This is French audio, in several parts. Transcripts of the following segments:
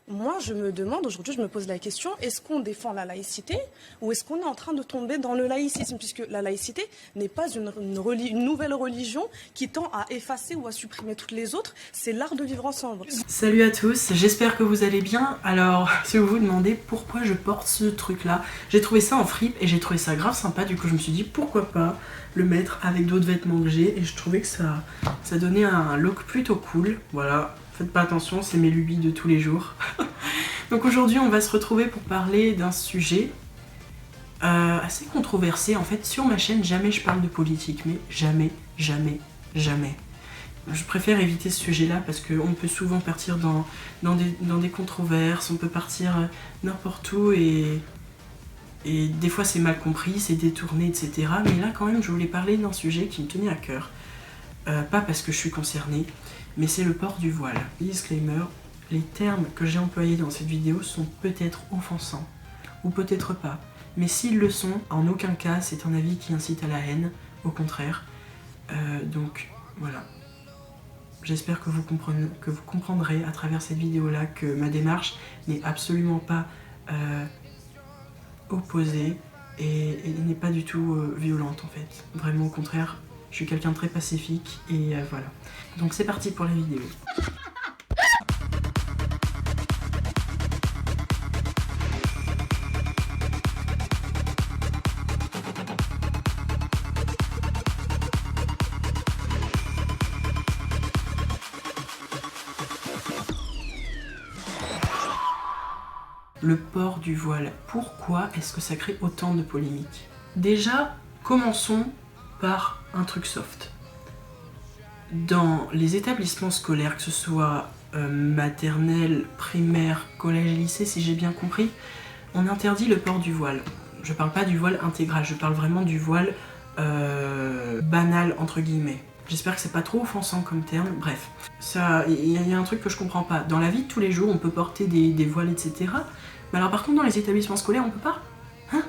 Moi, je me demande, aujourd'hui, je me pose la question, est-ce qu'on défend la laïcité ou est-ce qu'on est en train de tomber dans le laïcisme? Puisque la laïcité n'est pas une nouvelle religion qui tend à effacer ou à supprimer toutes les autres, c'est l'art de vivre ensemble. Salut à tous, j'espère que vous allez bien. Alors, si vous vous demandez pourquoi je porte ce truc-là, j'ai trouvé ça en fripe et j'ai trouvé ça grave sympa, du coup je me suis dit pourquoi pas le mettre avec d'autres vêtements que j'ai et je trouvais que ça donnait un look plutôt cool, voilà. Faites pas attention, c'est mes lubies de tous les jours. Donc aujourd'hui, on va se retrouver pour parler d'un sujet assez controversé. En fait, sur ma chaîne, jamais je parle de politique, mais jamais, jamais, jamais. Je préfère éviter ce sujet-là parce qu'on peut souvent partir dans des controverses, on peut partir n'importe où et des fois c'est mal compris, c'est détourné, etc. Mais là, quand même, je voulais parler d'un sujet qui me tenait à cœur. Pas parce que je suis concernée, mais c'est le port du voile. Disclaimer, les termes que j'ai employés dans cette vidéo sont peut-être offensants, ou peut-être pas. Mais s'ils le sont, en aucun cas c'est un avis qui incite à la haine, au contraire. Donc voilà. J'espère que vous comprendrez à travers cette vidéo-là que ma démarche n'est absolument pas opposée et n'est pas du tout violente en fait. Vraiment au contraire. Je suis quelqu'un de très pacifique et voilà. Donc c'est parti pour la vidéo. Le port du voile. Pourquoi est-ce que ça crée autant de polémiques? Déjà, commençons par un truc soft. Dans les établissements scolaires, que ce soit maternelle, primaire, collège, lycée, si j'ai bien compris, on interdit le port du voile. Je parle pas du voile intégral, je parle vraiment du voile banal, entre guillemets. J'espère que c'est pas trop offensant comme terme, bref. Il y a un truc que je comprends pas. Dans la vie de tous les jours, on peut porter des voiles, etc. Mais alors par contre, dans les établissements scolaires, on peut pas? Hein?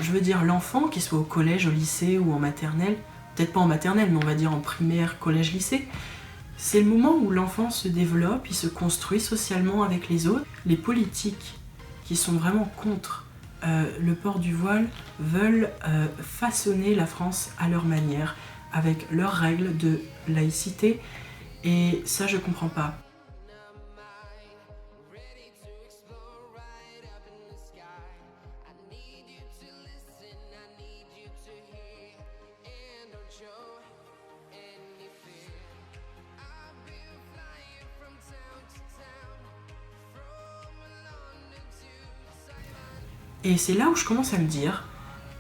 Je veux dire, l'enfant, qu'il soit au collège, au lycée ou en maternelle, peut-être pas en maternelle, mais on va dire en primaire, collège, lycée, c'est le moment où l'enfant se développe, il se construit socialement avec les autres. Les politiques qui sont vraiment contre le port du voile veulent façonner la France à leur manière, avec leurs règles de laïcité, et ça je comprends pas. Et c'est là où je commence à me dire,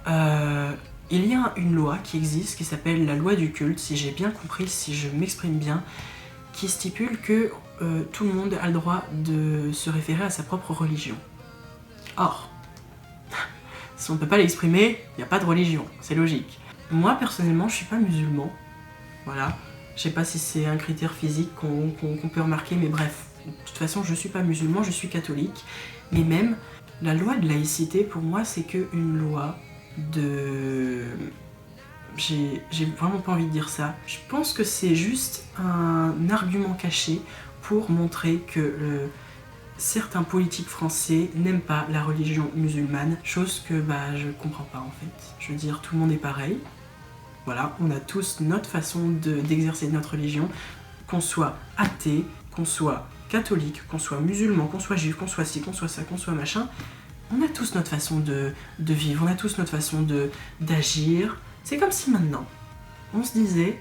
il y a une loi qui existe, qui s'appelle la loi du culte, si j'ai bien compris, si je m'exprime bien, qui stipule que tout le monde a le droit de se référer à sa propre religion. Or, si on ne peut pas l'exprimer, il n'y a pas de religion, c'est logique. Moi, personnellement, je suis pas musulman, voilà. Je sais pas si c'est un critère physique qu'on peut remarquer, mais bref. De toute façon, je suis pas musulman, je suis catholique, mais même... La loi de laïcité, pour moi, c'est qu'une loi de... J'ai vraiment pas envie de dire ça. Je pense que c'est juste un argument caché pour montrer que certains politiques français n'aiment pas la religion musulmane, chose que je comprends pas en fait. Je veux dire, tout le monde est pareil. Voilà, on a tous notre façon d'exercer notre religion, qu'on soit athée, qu'on soit catholique, qu'on soit musulman, qu'on soit juif, qu'on soit ci, qu'on soit ça, qu'on soit machin, on a tous notre façon de vivre, on a tous notre façon d'agir. C'est comme si maintenant, on se disait,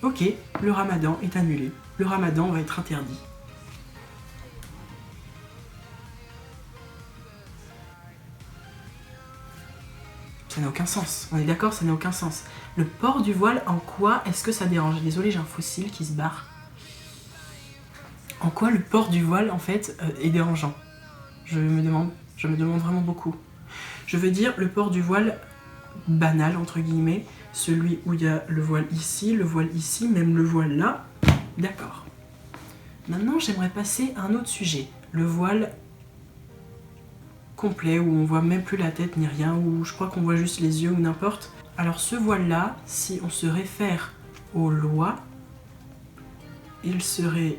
ok, le ramadan est annulé, le ramadan va être interdit. Ça n'a aucun sens, on est d'accord, ça n'a aucun sens. Le port du voile, en quoi est-ce que ça dérange? Désolé, j'ai un fossile qui se barre. En quoi le port du voile, en fait, est dérangeant? Je me demande vraiment beaucoup. Je veux dire, le port du voile banal, entre guillemets, celui où il y a le voile ici, même le voile là, d'accord. Maintenant, j'aimerais passer à un autre sujet, le voile complet, où on voit même plus la tête ni rien, où je crois qu'on voit juste les yeux ou n'importe. Alors ce voile-là, si on se réfère aux lois, il serait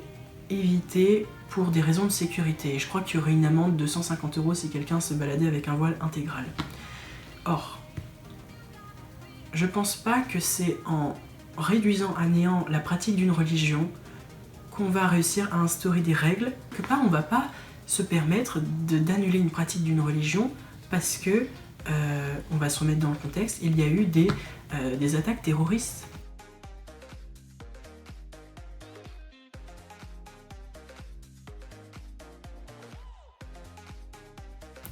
évité pour des raisons de sécurité. Et je crois qu'il y aurait une amende de 150 € si quelqu'un se baladait avec un voile intégral. Or, je pense pas que c'est en réduisant à néant la pratique d'une religion qu'on va réussir à instaurer des règles, que on va pas se permettre d'annuler une pratique d'une religion parce que, on va se remettre dans le contexte, il y a eu des attaques terroristes.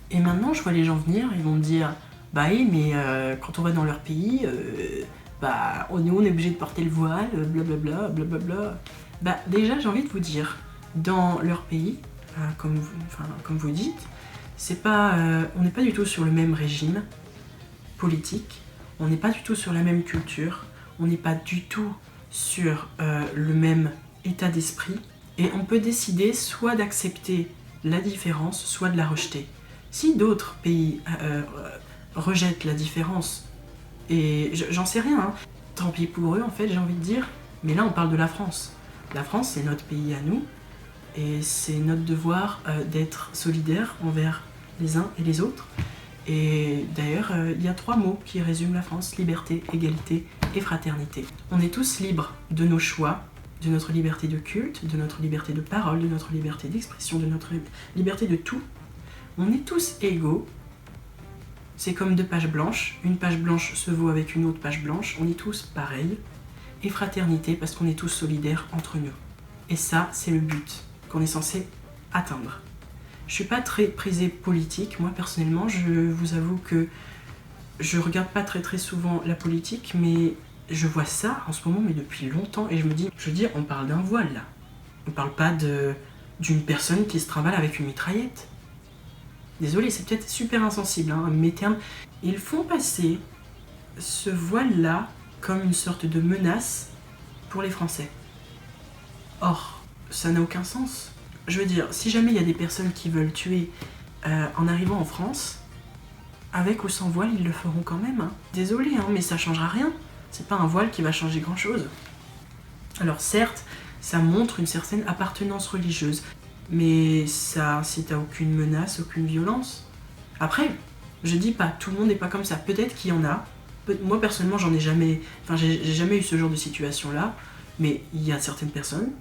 Et maintenant, je vois les gens venir, ils vont me dire « Bah oui, mais quand on va dans leur pays, nous on est obligé de porter le voile, blablabla, blablabla. » Bah déjà, j'ai envie de vous dire, dans leur pays, comme vous dites, c'est pas, on n'est pas du tout sur le même régime politique, on n'est pas du tout sur la même culture, on n'est pas du tout sur le même état d'esprit, et on peut décider soit d'accepter la différence, soit de la rejeter. Si d'autres pays rejettent la différence, et j'en sais rien, hein, tant pis pour eux en fait, j'ai envie de dire, mais là on parle de la France. La France c'est notre pays à nous, et c'est notre devoir d'être solidaires envers les uns et les autres. Et d'ailleurs, il y a 3 mots qui résument la France: liberté, égalité et fraternité. On est tous libres de nos choix, de notre liberté de culte, de notre liberté de parole, de notre liberté d'expression, de notre liberté de tout. On est tous égaux. C'est comme 2 pages blanches. Une page blanche se vaut avec une autre page blanche. On est tous pareils. Et fraternité parce qu'on est tous solidaires entre nous. Et ça, c'est le but qu'on est censé atteindre. Je suis pas très prisée politique, moi personnellement, je vous avoue que je regarde pas très souvent la politique, mais je vois ça en ce moment, mais depuis longtemps, et je me dis, on parle d'un voile là. On parle pas d'une personne qui se trimballe avec une mitraillette. Désolé, c'est peut-être super insensible, hein, mes termes. Ils font passer ce voile-là comme une sorte de menace pour les Français. Or, ça n'a aucun sens. Je veux dire, si jamais il y a des personnes qui veulent tuer en arrivant en France, avec ou sans voile, ils le feront quand même. Hein. Désolé, hein, mais ça changera rien. C'est pas un voile qui va changer grand-chose. Alors certes, ça montre une certaine appartenance religieuse, mais ça incite à aucune menace, aucune violence. Après, je dis pas, tout le monde n'est pas comme ça. Peut-être qu'il y en a. Moi personnellement, j'ai jamais eu ce genre de situation-là, mais il y a certaines personnes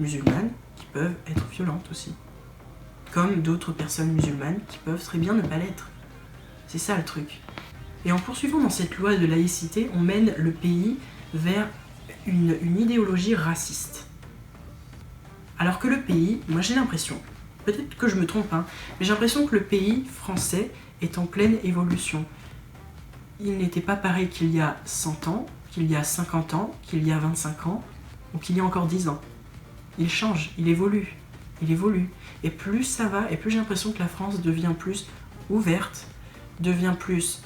musulmanes qui peuvent être violentes aussi. Comme d'autres personnes musulmanes qui peuvent très bien ne pas l'être. C'est ça le truc. Et en poursuivant dans cette loi de laïcité, on mène le pays vers une idéologie raciste. Alors que le pays, moi j'ai l'impression, peut-être que je me trompe, hein, mais j'ai l'impression que le pays français est en pleine évolution. Il n'était pas pareil qu'il y a 100 ans, qu'il y a 50 ans, qu'il y a 25 ans, ou qu'il y a encore 10 ans. Il change, il évolue. Et plus ça va, et plus j'ai l'impression que la France devient plus ouverte, devient plus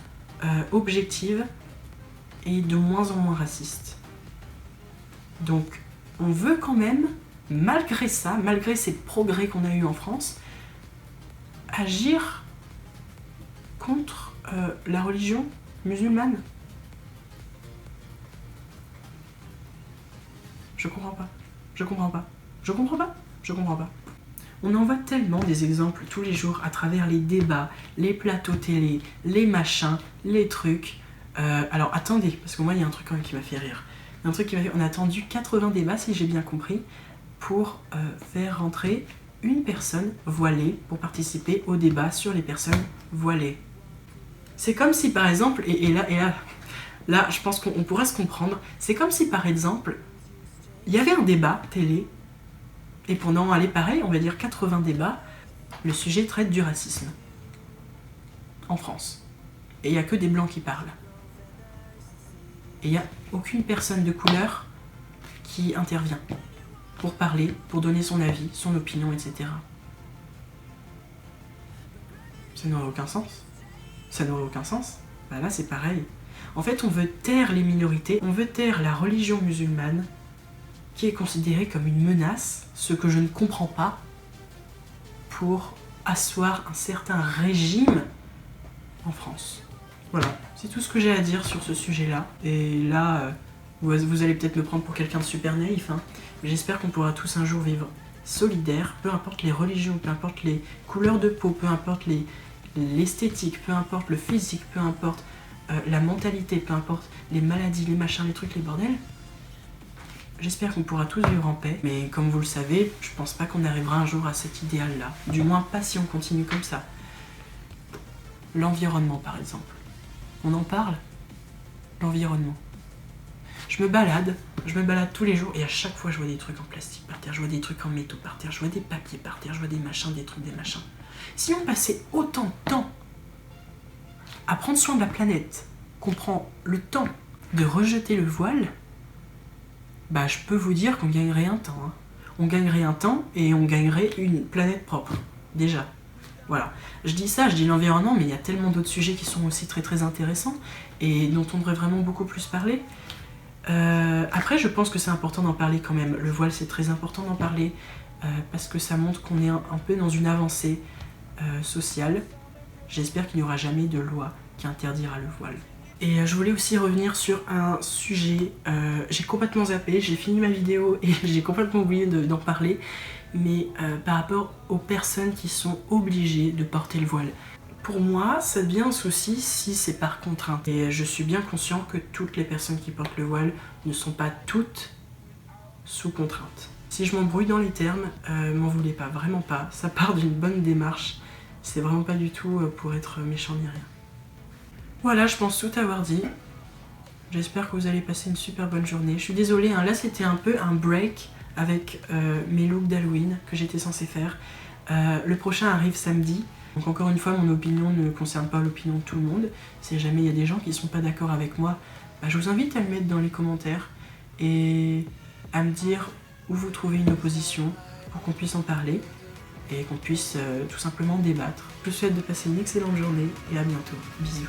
objective, et de moins en moins raciste. Donc, on veut quand même, malgré ça, malgré ces progrès qu'on a eus en France, agir contre la religion musulmane. Je comprends pas. On en voit tellement des exemples tous les jours à travers les débats, les plateaux télé, les machins, les trucs. Alors attendez, parce que moi il y a un truc quand même qui m'a fait rire. On a attendu 80 débats, si j'ai bien compris, pour faire rentrer une personne voilée pour participer au débat sur les personnes voilées. C'est comme si par exemple, et là je pense qu'on pourrait se comprendre, c'est comme si par exemple, il y avait un débat télé, et pendant, pareil, on va dire 80 débats, le sujet traite du racisme. En France. Et il n'y a que des blancs qui parlent. Et il n'y a aucune personne de couleur qui intervient pour parler, pour donner son avis, son opinion, etc. Ça n'aurait aucun sens. Bah là, c'est pareil. En fait, on veut taire les minorités, on veut taire la religion musulmane, qui est considérée comme une menace, ce que je ne comprends pas, pour asseoir un certain régime en France. Voilà, c'est tout ce que j'ai à dire sur ce sujet-là. Et là, Vous allez peut-être me prendre pour quelqu'un de super naïf, hein, mais j'espère qu'on pourra tous un jour vivre solidaires, peu importe les religions, peu importe les couleurs de peau, peu importe l'esthétique, peu importe le physique, peu importe la mentalité, peu importe les maladies, les machins, les trucs, les bordels. J'espère qu'on pourra tous vivre en paix, mais comme vous le savez, je pense pas qu'on arrivera un jour à cet idéal-là. Du moins pas si on continue comme ça. L'environnement par exemple. On en parle? L'environnement. Je me balade tous les jours et à chaque fois je vois des trucs en plastique par terre, je vois des trucs en métaux par terre, je vois des papiers par terre, je vois des machins, des trucs, des machins. Si on passait autant de temps à prendre soin de la planète, qu'on prend le temps de rejeter le voile, bah je peux vous dire qu'on gagnerait un temps. Hein. On gagnerait un temps et on gagnerait une planète propre, déjà. Voilà. Je dis ça, je dis l'environnement, mais il y a tellement d'autres sujets qui sont aussi très très intéressants et dont on devrait vraiment beaucoup plus parler. Après, je pense que c'est important d'en parler quand même. Le voile, c'est très important d'en parler parce que ça montre qu'on est un peu dans une avancée sociale. J'espère qu'il n'y aura jamais de loi qui interdira le voile. Et je voulais aussi revenir sur un sujet, j'ai complètement zappé, j'ai fini ma vidéo et j'ai complètement oublié d'en parler, mais par rapport aux personnes qui sont obligées de porter le voile. Pour moi, ça devient un souci si c'est par contrainte. Et je suis bien conscient que toutes les personnes qui portent le voile ne sont pas toutes sous contrainte. Si je m'embrouille dans les termes, m'en voulez pas, vraiment pas. Ça part d'une bonne démarche. C'est vraiment pas du tout pour être méchant ni rien. Voilà, je pense tout avoir dit. J'espère que vous allez passer une super bonne journée. Je suis désolée, hein, là c'était un peu un break avec mes looks d'Halloween que j'étais censée faire. Le prochain arrive samedi. Donc encore une fois, mon opinion ne concerne pas l'opinion de tout le monde. Si jamais il y a des gens qui ne sont pas d'accord avec moi, bah, je vous invite à le mettre dans les commentaires et à me dire où vous trouvez une opposition pour qu'on puisse en parler et qu'on puisse tout simplement débattre. Je vous souhaite de passer une excellente journée et à bientôt. Bisous.